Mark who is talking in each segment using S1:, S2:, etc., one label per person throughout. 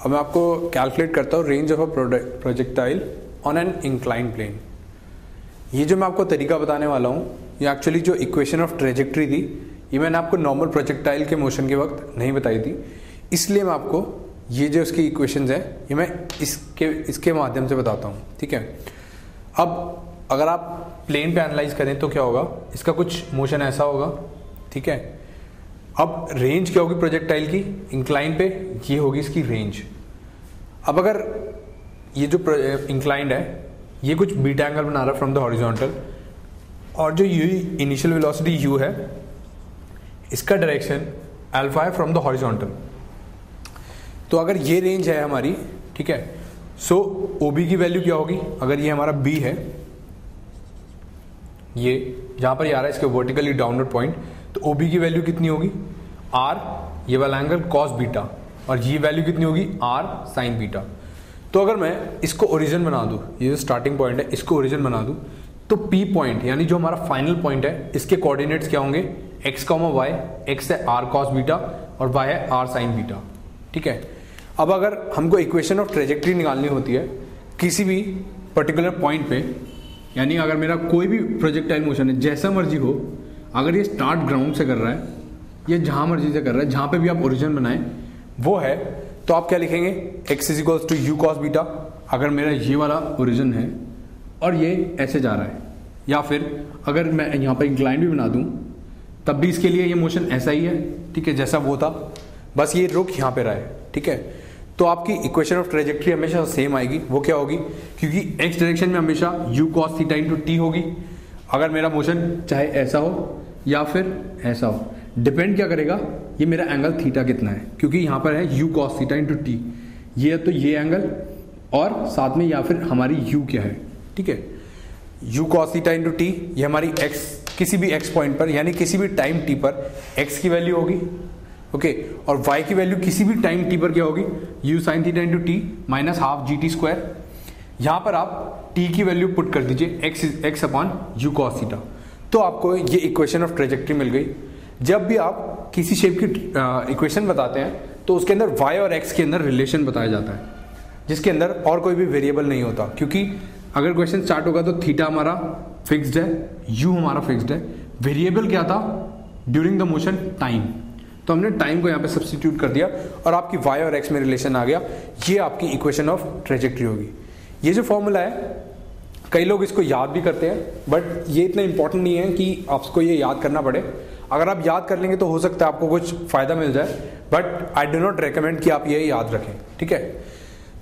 S1: अब मैं आपको कैलकुलेट करता हूँ range of a projectile on an incline plane. ये जो मैं आपको तरीका बताने वाला हूँ, ये एक्चुअली जो इक्वेशन ऑफ ट्रेजेक्ट्री थी, ये मैंने आपको नॉर्मल प्रोजेक्टाइल के मोशन के वक्त नहीं बताई थी, इसलिए मैं आपको ये जो इसकी इक्वेशंस हैं ये मैं इसके माध्यम से बताता हूँ। ठीक है, अब अगर आप प्लेन पे एनालाइज करें तो क्या होगा, इसका कुछ मोशन ऐसा होगा। ठीक है, अब रेंज क्या होगी प्रोजेक्टाइल की इंक्लाइन पे, ये होगी इसकी रेंज। अब अगर ये जो इंक्लाइंड है ये कुछ बीटा एंगल बना रहा है फ्रॉम द हॉरिजॉन्टल, और जो यू इनिशियल वेलोसिटी यू है इसका डायरेक्शन अल्फा है फ्रॉम द हॉरिजॉन्टल। तो अगर ये रेंज है हमारी, ठीक है, सो ओबी की वैल्यू क्या होगी, अगर ये हमारा बी है, ये जहां पर ये आ रहा है इसके वर्टिकली डाउनवर्ड पॉइंट, तो ओबी की वैल्यू कितनी होगी आर, ये वाला एंगल कॉस बीटा, और ये वैल्यू कितनी होगी आर साइन बीटा। तो अगर मैं इसको ओरिजिन बना दूं, ये जो स्टार्टिंग पॉइंट है इसको ओरिजिन बना दूं, तो पी पॉइंट यानी जो हमारा फाइनल पॉइंट है इसके कोऑर्डिनेट्स क्या होंगे, एक्स कॉमा वाई, एक्स है आर कॉस बीटा और वाई है आर साइन बीटा। ठीक है, अब अगर हमको इक्वेशन ऑफ ट्रेजेक्ट्री निकालनी होती है किसी भी पर्टिकुलर पॉइंट पे, यानी अगर मेरा कोई भी प्रोजेक्टाइल मोशन है जैसा मर्जी हो, अगर ये स्टार्ट ग्राउंड से कर रहा है या जहां मर्जी से कर रहा है, जहां पे भी आप ओरिजिन बनाए वो है, तो आप क्या लिखेंगे, X is equals to U cos beta, अगर मेरा ये वाला ओरिजिन है और ये ऐसे जा रहा है, या फिर अगर मैं यहाँ पर इंक्लाइन भी बना दूं तब भी इसके लिए ये मोशन ऐसा ही है। ठीक है, जैसा वो था, बस ये रुक यहाँ पे रहा है। ठीक है, तो आपकी इक्वेशन ऑफ ट्रेजेक्ट्री हमेशा सेम आएगी। वो क्या होगी, क्योंकि एक्स डायरेक्शन में हमेशा you cos theta into T होगी, अगर मेरा मोशन चाहे ऐसा हो या फिर ऐसा हो, डिपेंड क्या करेगा ये मेरा एंगल थीटा कितना है, क्योंकि यहाँ पर है you cos theta into T, ये तो ये एंगल और साथ में या फिर हमारी यू क्या है। ठीक है, you cos theta into T, ये हमारी एक्स, किसी भी एक्स पॉइंट पर यानी किसी भी टाइम टी पर एक्स की वैल्यू होगी। ओके, और y की वैल्यू किसी भी टाइम t पर क्या होगी, u sin theta into T minus half G T square. यहां पर आप t की वैल्यू पुट कर दीजिए x upon you cos theta, तो आपको ये इक्वेशन ऑफ ट्रेजेक्ट्री मिल गई। जब भी आप किसी शेप की इक्वेशन बताते हैं तो उसके अंदर y और x के अंदर रिलेशन बताया जाता है, जिसके अंदर और कोई भी वेरिएबल नहीं होता, क्योंकि अगर क्वेश्चन स्टार्ट होगा तो थीटा हमारा फिक्स्ड है, u हमारा फिक्स्ड है, वेरिएबल क्या था ड्यूरिंग द मोशन टाइम, तो हमने टाइम को यहाँ पे सब्स्टिट्यूट कर दिया और आपकी y और x में रिलेशन आ गया। ये आपकी इक्वेशन ऑफ ट्रेजेक्ट्री होगी। ये जो फॉर्मूला है कई लोग इसको याद भी करते हैं, बट ये इतना इंपॉर्टेंट नहीं है कि आपको ये याद करना पड़े। अगर आप याद कर लेंगे तो हो सकता है आपको कुछ फायदा मिल जाए, but I do not recommend कि आप ये याद रखें। ठीक है,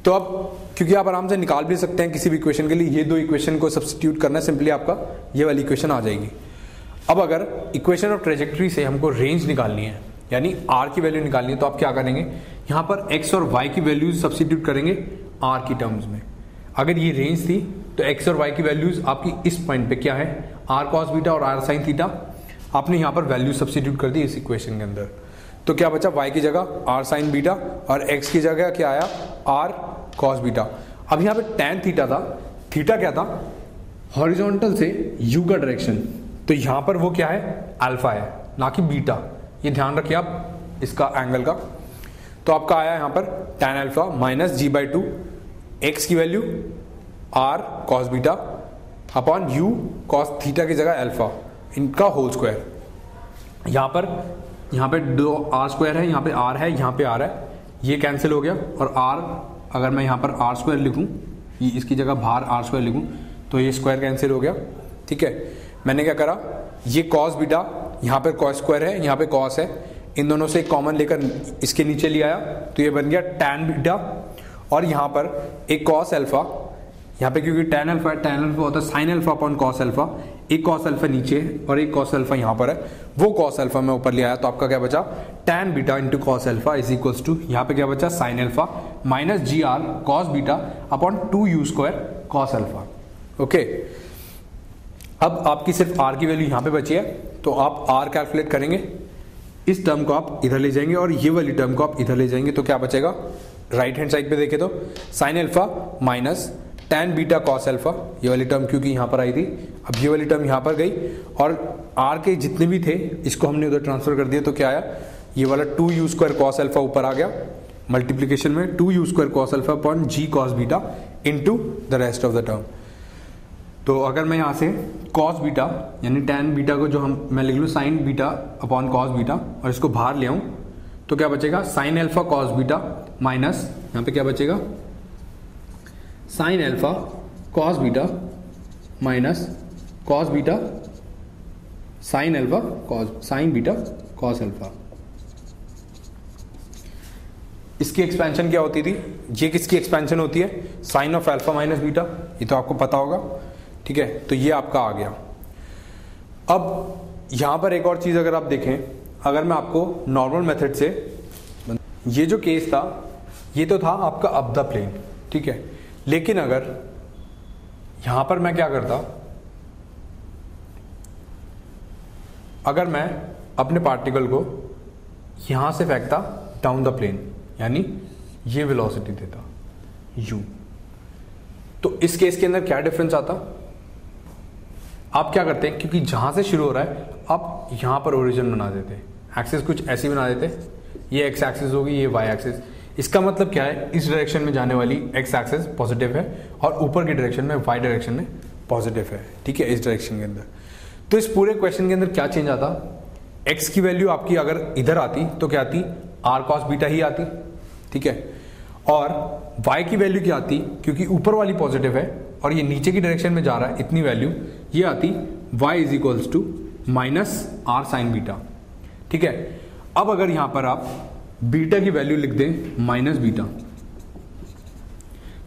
S1: तो अब क्योंकि आप आराम से निकाल भी सकते हैं किसी भी इक्वेशन के लिए, ये दो इक्वेशन को सब्स्टिट्यूट करना है, सिंपली आपका ये वाली इक्वेशन आ जाएगी। अब अगर इक्वेशन ऑफ ट्रेजेक्ट्री से हमको रेंज निकालनी है यानी r की वैल्यू निकालनी है, तो आप क्या करेंगे, यहाँ पर x और y की वैल्यूज सब्स्टिट्यूट करेंगे r की टर्म्स में। अगर ये रेंज थी तो x और y की वैल्यूज आपकी इस पॉइंट पे क्या है, r cos बीटा और r sin थीटा, आपने यहाँ पर वैल्यू सब्स्टिट्यूट कर दी इस इक्वेशन के अंदर, तो क्या बचा, y की जगह r sin बीटा और x की जगह क्या आया, r cos बीटा। अब यहाँ पे tan थीटा था, थीटा क्या था, हॉरिजॉन्टल से u का डायरेक्शन, तो यहाँ पर वो क्या है, अल्फा है ना कि बीटा, ये ध्यान रखिए आप इसका एंगल का। तो आपका आया यहाँ पर tan alpha minus G by two, X की value r cos beta upon u cos theta की जगह अल्फा, इनका होल स्क्वायर। यहाँ पे दो r स्क्वायर है, यहाँ पे r है, यहाँ पे r है, ये कैंसिल हो गया, और r अगर मैं यहाँ पर r स्क्वायर लिखूँ, इसकी जगह बाहर r स्क्वायर लिखूँ तो ये स्क्वायर कैंसिल हो गया। ठीक है, मैंने क्या करा, ये cos बीटा, यहाँ पे cos स्क्वायर है, यहाँ पे cos है, इन दोनों से कॉमन लेकर इसके नीचे ले आया तो ये बन गया tan बीटा, और यहाँ पर एक cos अल्फा, यहाँ पे क्योंकि tan अल्फा होता है sin alpha upon cos alpha, एक cos अल्फा नीचे और एक cos अल्फा यहाँ पर है, वो cos अल्फा मैं ऊपर ले आया, तो आपका क्या बचा, tan beta into cos alpha is equals to, यहाँ पे क्या बचा, sin alpha minus G R cos beta upon 2u square cos alpha. Okay, अब आपकी सिर्फ r की वैल्यू यहाँ पे बची है, तो आप r कैलकुलेट करेंगे, इस टर्म को आप इधर ले जाएंगे और ये वाली टर्म को आप इधर ले जाएंगे, तो क्या बचेगा, राइट हैंड साइड पे देखें तो sin alpha minus tan beta cos alpha, ये वाली टर्म क्योंकि यहाँ पर आई थी, अब ये वाली टर्म यहाँ पर गई, और r के जितने भी थे इसको हमने उधर ट्रांसफर कर दिया, तो क्या आया, ये वाला 2u स्क्वायर cos अल्फा ऊपर आ गया, मल्टीप्लीकेशन में 2u² cos alpha upon g cos beta into the rest of the term. तो अगर मैं यहाँ से cos बीटा यानी tan बीटा को जो मैं लिख लूँ sin beta upon cos beta और इसको बाहर ले आऊँ तो क्या बचेगा sin alpha cos beta minus यहाँ पे क्या बचेगा sin alpha cos beta minus cos beta sin alpha sin beta cos alpha. इसकी एक्सपेंशन क्या होती थी, ये किसकी एक्सपेंशन होती है, sine of alpha minus beta, ये तो आपको पता होगा। ठीक है, तो ये आपका आ गया। अब यहां पर एक और चीज अगर आप देखें, अगर मैं आपको नॉर्मल मेथड से, ये जो केस था ये तो था आपका अप द प्लेन, ठीक है, लेकिन अगर यहां पर मैं क्या करता, अगर मैं अपने पार्टिकल को यहां से फेंकता डाउन द प्लेन, यानी ये वेलोसिटी देता u, तो इस केस के अंदर क्या डिफरेंस आता, आप क्या करते हैं, क्योंकि जहां से शुरू हो रहा है आप यहां पर ओरिजिन बना देते, एक्सिस कुछ ऐसी बना देते, ये एक्स एक्सिस होगी, ये वाई एक्सिस। इसका मतलब क्या है, इस डायरेक्शन में जाने वाली एक्स एक्सिस पॉजिटिव है और ऊपर की डायरेक्शन में वाई डायरेक्शन में पॉजिटिव है, ठीक है, इस डायरेक्शन के अंदर। तो इस पूरे क्वेश्चन के अंदर क्या चेंज आता, एक्स की वैल्यू आपकी अगर इधर आती तो क्या आती, आर कॉस बीटा ही आती, ठीक है, और y की वैल्यू क्या आती, क्योंकि ऊपर वाली पॉजिटिव है और ये नीचे की डायरेक्शन में जा रहा है, इतनी वैल्यू ये आती y is equals to minus R sine beta, ठीक है। अब अगर यहां पर आप बीटा की वैल्यू लिख दें माइनस बीटा,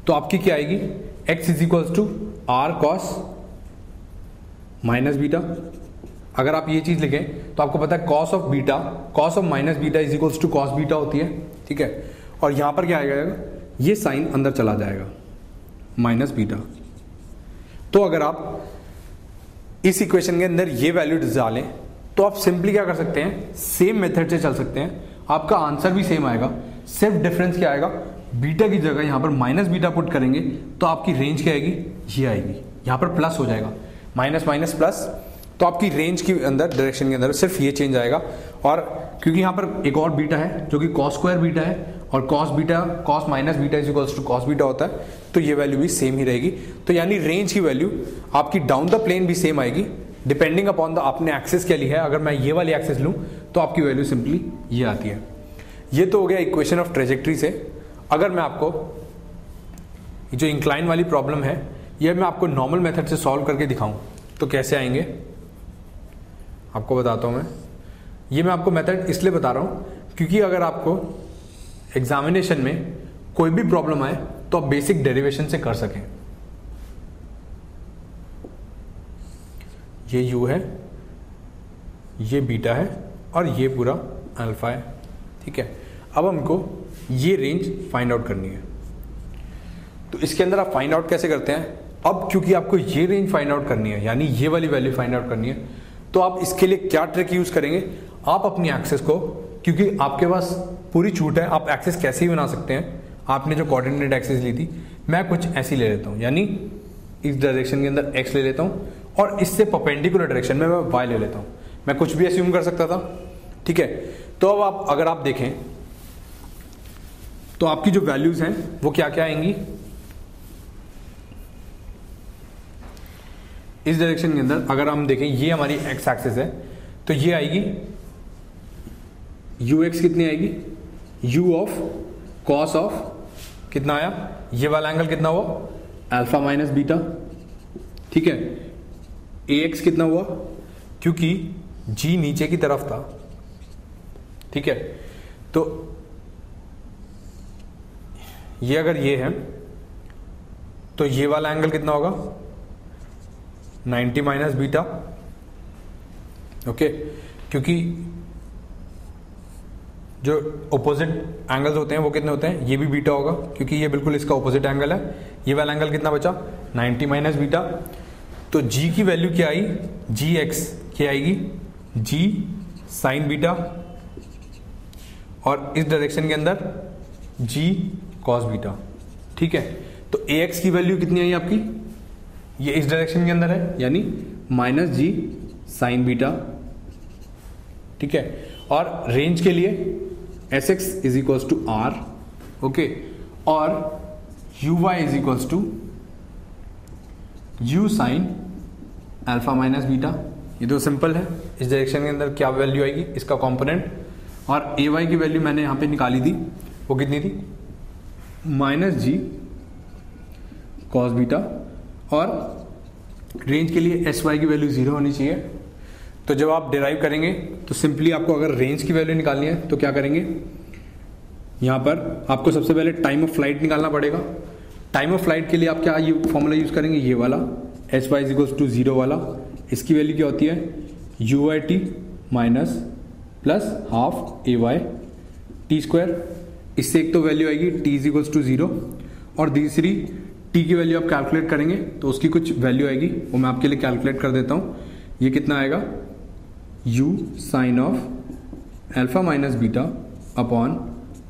S1: तो आपकी क्या आएगी, x is equals to R cos minus beta. अगर आप ये चीज लिखें तो आपको पता है cos of beta, cos of minus beta is equals to cos beta होती है, ठीक है, और यहां पर क्या आएगा, ये साइन अंदर चला जाएगा माइनस बीटा। तो अगर आप इस इक्वेशन के अंदर ये वैल्यू डालें तो आप सिंपली क्या कर सकते हैं, सेम मेथड से चल सकते हैं, आपका आंसर भी सेम आएगा, सिर्फ डिफरेंस क्या आएगा, बीटा की जगह यहां पर माइनस बीटा पुट करेंगे तो आपकी रेंज क्या आएगी, ये आएगी, यहां पर प्लस हो जाएगा, माइनस माइनस प्लस, तो आपकी रेंज के अंदर, डायरेक्शन के अंदर सिर्फ ये चेंज आएगा। और क्योंकि यहाँ पर एक और बीटा है जो कि कॉस स्क्वायर बीटा है और cos beta, cos minus beta is equals to cos beta होता है, तो ये वैल्यू भी सेम ही रहेगी। तो यानी रेंज की वैल्यू आपकी डाउन द प्लेन भी सेम आएगी, डिपेंडिंग अपॉन द आपने एक्सिस क्या ली है। अगर मैं ये वाली एक्सिस लूँ तो आपकी वैल्यू सिंपली ये आती है। ये तो हो गया इक्वेशन ऑफ ट्रेजेक्ट्री से। अगर मैं आपको जो इंक्लाइन वाली प्रॉब्लम है ये मैं आपको नॉर्मल मेथड से सॉल्व करके दिखाऊं तो कैसे आएंगे आपको बताता हूं मैं। ये मैं आपको मेथड इसलिए बता रहा हूं क्योंकि अगर आपको एग्जामिनेशन में कोई भी प्रॉब्लम आए तो आप बेसिक डेरिवेशन से कर सकें। ये u है, ये बीटा है और ये पूरा अल्फा है, ठीक है। अब हमको ये रेंज फाइंड आउट करनी है। तो इसके अंदर आप फाइंड आउट कैसे करते हैं, अब क्योंकि आपको ये रेंज फाइंड आउट करनी है यानी ये वाली वैल्यू फाइंड आउट करनी है, तो आप इसके लिए क्या ट्रिक यूज करेंगे, आप अपनी एक्सेस को, क्योंकि आपके पास पूरी छूट है, आप एक्सेस कैसे ही बना सकते हैं। आपने जो कोऑर्डिनेट एक्सेस ली थी, मैं कुछ ऐसी ले लेता हूं, यानी इस डायरेक्शन के अंदर x ले लेता हूं और इससे परपेंडिकुलर डायरेक्शन में मैं y ले लेता हूं। मैं कुछ भी अस्यूम कर सकता था, ठीक है। तो अब आप अगर आप देखें तो आपकी जो वैल्यूज हैं वो क्या क्या आएंगी, इस डायरेक्शन के अंदर अगर हम देखें ये हमारी एक्स एक्सिस है तो ये आएगी ux कितनी आएगी, u ऑफ कॉस ऑफ कितना आया, ये वाला एंगल कितना हुआ, अल्फा माइनस बीटा, ठीक है। ax कितना हुआ, क्योंकि g नीचे की तरफ था, ठीक है। तो ये अगर ये है तो ये वाला एंगल कितना होगा, 90 माइनस बीटा, ओके, क्योंकि जो ऑपोजिट एंगल्स होते हैं वो कितने होते हैं, ये भी बीटा होगा क्योंकि ये बिल्कुल इसका ऑपोजिट एंगल है। ये वाला एंगल कितना बचा, 90 माइनस बीटा। तो g की वैल्यू क्या आई, gx क्या आएगी, g साइन बीटा, और इस डायरेक्शन के अंदर g कॉस बीटा, ठीक है। तो ax की वैल्यू कितनी आई आपकी, ये इस डायरेक्शन के अंदर है यानी माइनस जी साइन बीटा, ठीक है। और रेंज के लिए S X is equals to R okay, और U Y is equals to U sine alpha minus beta. ये तो सिंपल है, इस डायरेक्शन के अंदर क्या वैल्यू आएगी इसका कंपोनेंट, और ए वाई की वैल्यू मैंने यहाँ पे निकाली थी, वो कितनी थी माइनस जी कॉस बीटा, और रेंज के लिए एस वाई की वैल्यू 0 होनी चाहिए। तो जब आप डिराइव करेंगे तो सिंपली आपको अगर रेंज की वैल्यू निकालनी है तो क्या करेंगे, यहाँ पर आपको सबसे पहले टाइम ऑफ फ्लाइट निकालना पड़ेगा। टाइम ऑफ फ्लाइट के लिए आप क्या ये फॉर्मूला यूज करेंगे, ये वाला S Y is equals to 0 वाला। इसकी वैल्यू क्या होती है U Y T minus plus half A Y T square. इससे एक तो वैल्यू आएगी टी इज इक्वल्स टू 0, और दूसरी टी की वैल्यू आप कैलकुलेट करेंगे तो उसकी कुछ वैल्यू आएगी, वो मैं आपके लिए कैलकुलेट कर देता हूँ। ये कितना आएगा u sine of alpha minus beta upon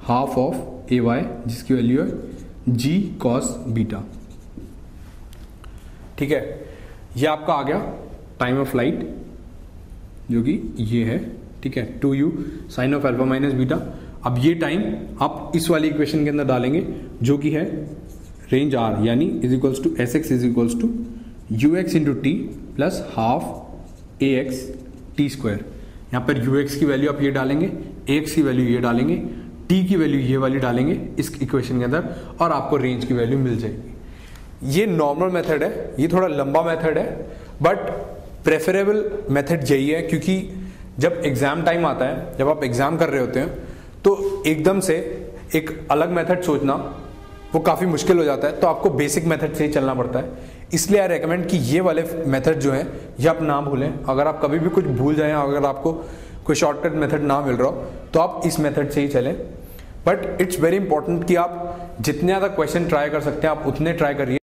S1: half of A Y, जिसकी वैल्यू है g कॉस बीटा। ठीक है, ये आपका आ गया टाइम ऑफ फ्लाइट जो कि ये है। ठीक है, 2u sine of alpha minus beta. अब ये टाइम आप इस वाली इक्वेशन के अंदर डालेंगे जो कि है रेंज r, यानी is equals to S X is equals to U X into T plus half A X T square. यहाँ पर यू एक्स की वैल्यू आप ये डालेंगे, ए एक्स की वैल्यू ये डालेंगे, टी की वैल्यू ये वाली डालेंगे इस इक्वेशन के अंदर, और आपको रेंज की वैल्यू मिल जाएगी। ये नॉर्मल मेथड है, ये थोड़ा लंबा मेथड है, बट प्रेफरेबल मेथड यही है, क्योंकि जब एग्जाम टाइम आता है, जब आप एग्जाम कर रहे होते हैं, तो एकदम से एक अलग मेथड सोचना वो काफ़ी मुश्किल हो जाता है, तो आपको बेसिक मेथड से ही चलना पड़ता है। इसलिए आई रेकमेंड कि ये वाले मेथड जो हैं ये आप ना भूलें। अगर आप कभी भी कुछ भूल जाएं, अगर आपको कोई शॉर्टकट मेथड ना मिल रहा हो तो आप इस मेथड से ही चलें। बट इट्स वेरी इंपॉर्टेंट कि आप जितने ज़्यादा क्वेश्चन ट्राई कर सकते हैं आप उतने ट्राई करिए।